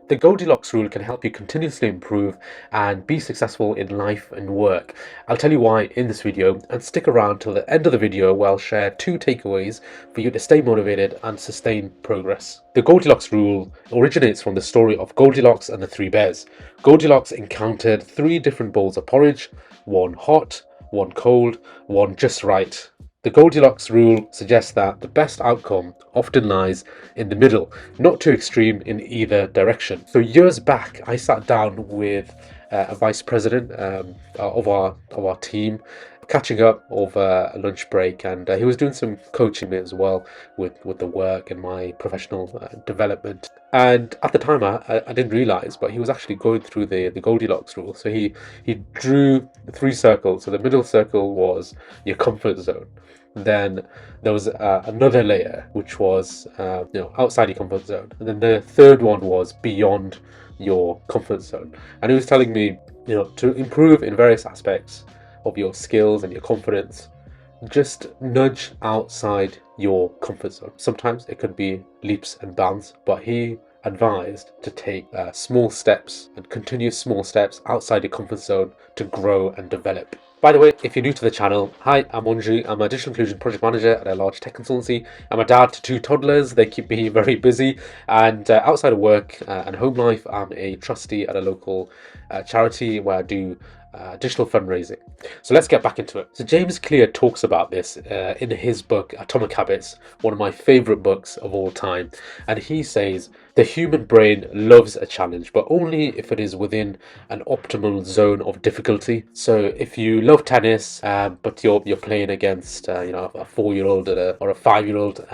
The Goldilocks rule can help you continuously improve and be successful in life and work. I'll tell you why in this video, and stick around till the end of the video where I'll share 2 takeaways for you to stay motivated and sustain progress. The Goldilocks rule originates from the story of Goldilocks and the 3 bears. Goldilocks encountered 3 different bowls of porridge, one hot, one cold, one just right. The Goldilocks rule suggests that the best outcome often lies in the middle, not too extreme in either direction. So years back, I sat down with a vice president of our team, catching up over a lunch break, and he was doing some coaching me as well with the work and my professional development. And at the time, I didn't realize, but he was actually going through the Goldilocks rule. So he drew 3 circles. So the middle circle was your comfort zone. Then there was another layer which was outside your comfort zone, and then the third one was beyond your comfort zone. And he was telling me, to improve in various aspects of your skills and your confidence, just nudge outside your comfort zone. Sometimes it could be leaps and bounds, but he advised to take small steps and continuous small steps outside your comfort zone to grow and develop. By the way, if you're new to the channel, hi, I'm Anju. I'm a digital inclusion project manager at a large tech consultancy. I'm a dad to 2 toddlers. They keep me very busy. And outside of work and home life, I'm a trustee at a local charity where I do digital fundraising. So let's get back into it. So James Clear talks about this in his book Atomic Habits, one of my favorite books of all time. And he says the human brain loves a challenge, but only if it is within an optimal zone of difficulty. So if you love tennis, but you're playing against a 4-year-old or a 5-year-old,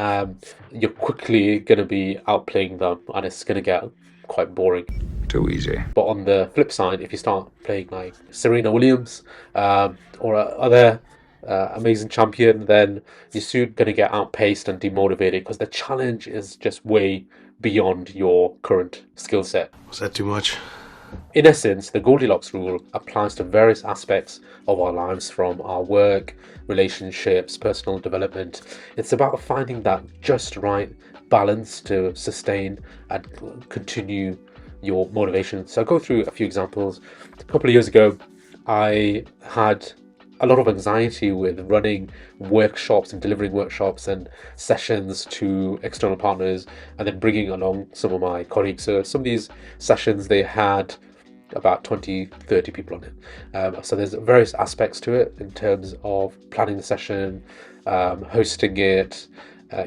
you're quickly going to be outplaying them, and it's going to get quite boring. Too easy. But on the flip side, if you start playing like Serena Williams or other amazing champion, then you're soon going to get outpaced and demotivated because the challenge is just way beyond your current skill set. Was that too much? In essence, the Goldilocks rule applies to various aspects of our lives, from our work, relationships, personal development. It's about finding that just right balance to sustain and continue your motivation. So I'll go through a few examples. A couple of years ago, I had a lot of anxiety with running workshops and delivering workshops and sessions to external partners, and then bringing along some of my colleagues. So some of these sessions, they had about 20-30 people on it. So there's various aspects to it in terms of planning the session, hosting it,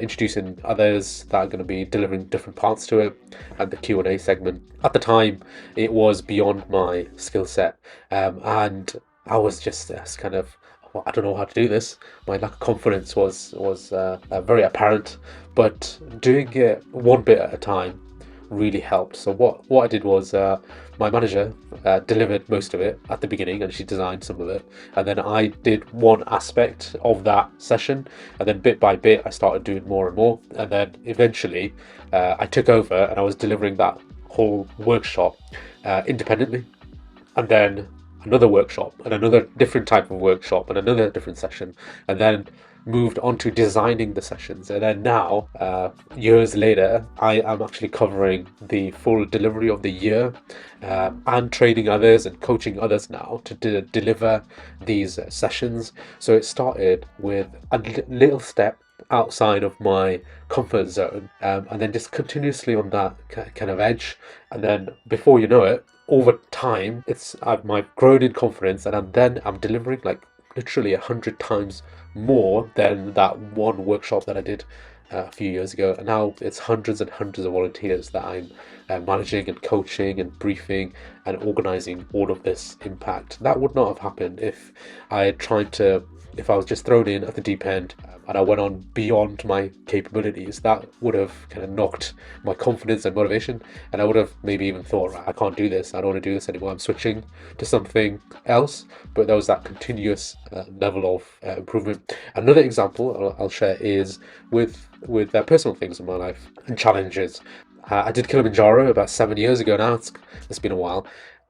introducing others that are going to be delivering different parts to it, and the Q&A segment. At the time, it was beyond my skill set, and I was just kind of, I don't know how to do this. My lack of confidence was very apparent, but doing it one bit at a time really helped. So what I did was, my manager delivered most of it at the beginning, and she designed some of it, and then I did one aspect of that session, and then bit by bit I started doing more and more, and then eventually I took over and I was delivering that whole workshop independently, and then another workshop and another different type of workshop and another different session, and then moved on to designing the sessions. And then now, years later, I am actually covering the full delivery of the year, and training others and coaching others now to deliver these sessions. So it started with a little step outside of my comfort zone, and then just continuously on that kind of edge, and then before you know it, over time, I've grown in confidence, and I'm delivering like literally 100 times more than that one workshop that I did a few years ago. And now it's hundreds and hundreds of volunteers that I'm managing and coaching and briefing and organizing all of this impact. That would not have happened if I was just thrown in at the deep end, and I went on beyond my capabilities. That would have kind of knocked my confidence and motivation, and I would have maybe even thought, right, I can't do this, I don't want to do this anymore, I'm switching to something else. But there was that continuous level of improvement. Another example I'll share is with personal things in my life and challenges. I did Kilimanjaro about 7 years ago now. It's been a while.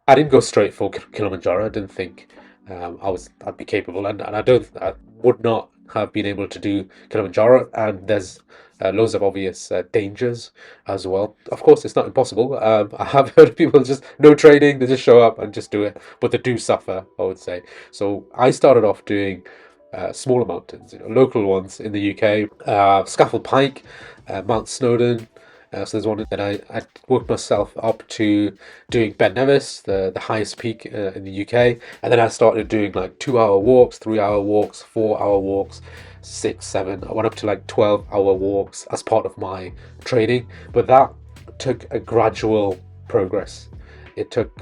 I didn't go straight for Kilimanjaro. I didn't think I'd be capable, and I would not have been able to do Kilimanjaro. And there's loads of obvious dangers as well. Of course, it's not impossible. I have heard of people just no training, they just show up and just do it, but they do suffer, I would say. So I started off doing smaller mountains, local ones in the UK, Scafell Pike, Mount Snowdon. So there's one that I worked myself up to doing Ben Nevis, the highest peak in the UK, and then I started doing like 2 hour walks, 3 hour walks, 4 hour walks, six, seven. I went up to like 12 hour walks as part of my training, but that took a gradual progress. It took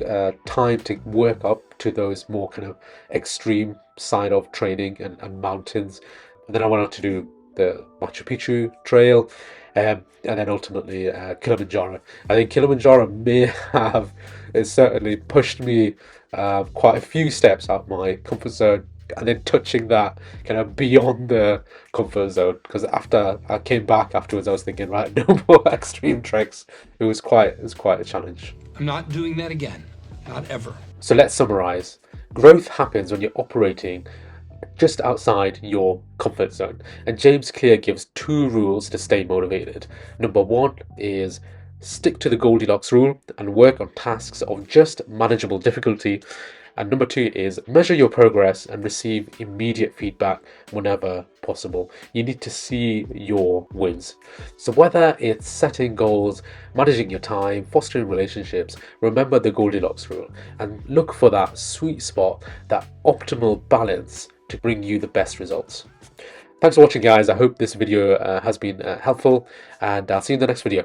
time to work up to those more kind of extreme side of training and mountains. And then I went on to do the Machu Picchu trail, and then ultimately Kilimanjaro. I think Kilimanjaro may have it certainly pushed me quite a few steps out my comfort zone, and then touching that kind of beyond the comfort zone. Because after I came back afterwards, I was thinking, right, no more extreme treks. It was quite a challenge. I'm not doing that again. Not ever. So let's summarize. Growth happens when you're operating just outside your comfort zone. And James Clear gives 2 rules to stay motivated. Number 1 is stick to the Goldilocks rule and work on tasks of just manageable difficulty. And number 2 is measure your progress and receive immediate feedback whenever possible. You need to see your wins. So whether it's setting goals, managing your time, fostering relationships, remember the Goldilocks rule and look for that sweet spot, that optimal balance to bring you the best results. Thanks for watching, guys. I hope this video has been helpful, and I'll see you in the next video.